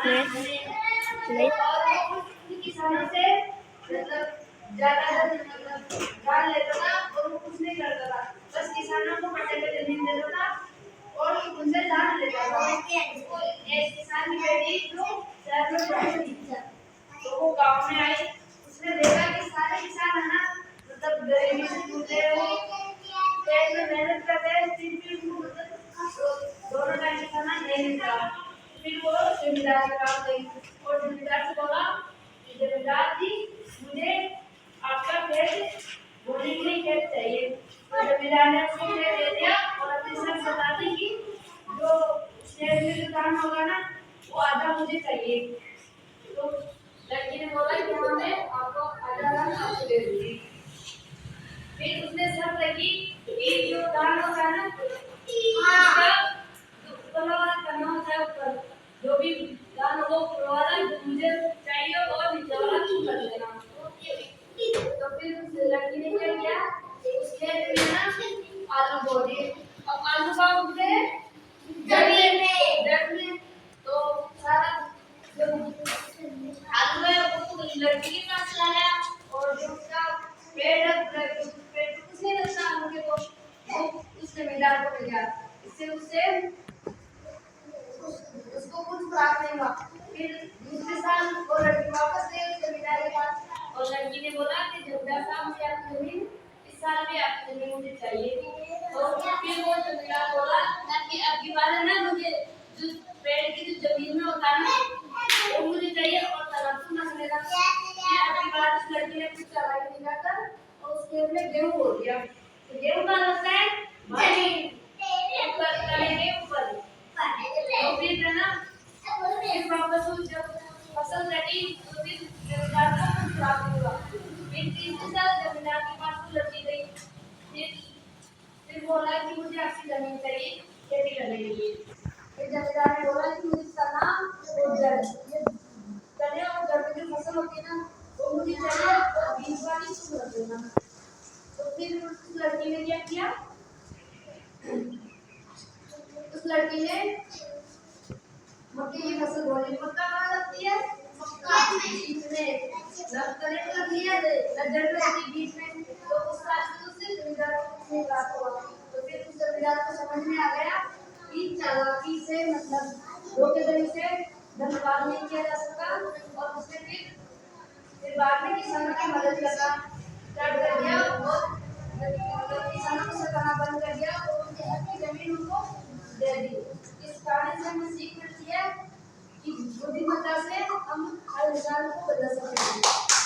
Plate किसानों से मतलब ज्यादा मतलब डाल लेता था और वो कुछ नहीं करता था, बस किसानों को पट्टे पे जमीन देता था और उनसे धान लेता था। वो एक किसान की बेटी जो शहर में पढ़ती थी, तो वो गांव में आई, उसने देखा कि सारे किसान है ना मतलब गरीबी से जूझ रहे हो, खेत में मेहनत करते हैं, फिर भी उनको मतलब दोनों टाइम का खाना नहीं मिलता। फिर वो जमींदार के पास गई और जमींदार से बोला कि जमींदार जी मुझे आपका खेत बोने के लिए खेत चाहिए। तो जमींदार ने उसको खेत दे दिया और अपनी शर्त बता दी कि जो खेत में जो धान होगा ना वो आधा मुझे चाहिए। तो लड़की ने बोला कि हाँ मैं आपको आधा धान आपको दे दूंगी। फिर उसने शर्त रखी कि जो धान होगा ना उसका उपरवाला करना होता है, ऊपर जो भी धान हो उपरवाला मुझे चाहिए और नीचे वाला तुम कर देना। तो फिर उस लड़की ने क्या किया, उस खेत में ना आलू बो दिए। अब आलू का उगते हैं जमीन में, तो सारा जो आलू है वो लड़की के पास लाया और जो उसका पेड़ कुछ नहीं लगता आलू के, तो वो उस जमींदार को मिल गया। इससे उससे उसको कुछ प्राप्त नहीं हुआ। फिर दूसरे साल वो लड़की वापस गई उस जमींदार के पास और लड़की ने बोला कि जमींदार साहब मुझे आपकी जमीन इस साल भी आपकी जमीन मुझे चाहिए। तो फिर वो जमींदार बोला कि अब की बार है ना मुझे जो पेड़ की जो जमीन में होता है ना वो मुझे चाहिए और तालाब तुम रख लेना। फिर अब की बार उस लड़की ने कुछ चालाकी दिखाकर और उस खेत में गेहूं बो दिया। तो गेहूं कहाँ लगता है भाई ऊपर करेंगे ऊपर। तो फिर है ना फिर वापस जब फसल कटी तो फिर जमींदार को कुछ प्राप्त हुआ। फिर तीसरे साल जमींदार के पास वो लड़की गई, फिर बोला कि मुझे आपकी जमीन चाहिए खेती करने के लिए। फिर जमींदार ने बोला कि मुझे चना और जड़, ये चने और जड़ की जो फसल होती है ना वो मुझे चाहिए और बीज वाली तुम रख देना। तो फिर उस लड़की ने क्या किया, उस लड़की ने मक्के की फसल बोली। मक्का कहाँ लगती है, मक्का बीच में तने को लग लिया जड़ में लगती बीच में। तो उस साल में उससे जमींदार को कुछ नहीं प्राप्त हुआ। तो फिर उस जमींदार को समझ में आ गया कि चालाकी से मतलब धोखेधड़ी से धनवाद नहीं किया जा सकता। और उसने फिर बाद में किसानों की मदद करना स्टार्ट कर दिया और किसानों को सताना बंद कर दिया और उनकी हक की जमीन उनको दे दी। इस कहानी से हमें सीख मिलती है कि बुद्धिमत्ता से हम हर इंसान को बदल सकते हैं।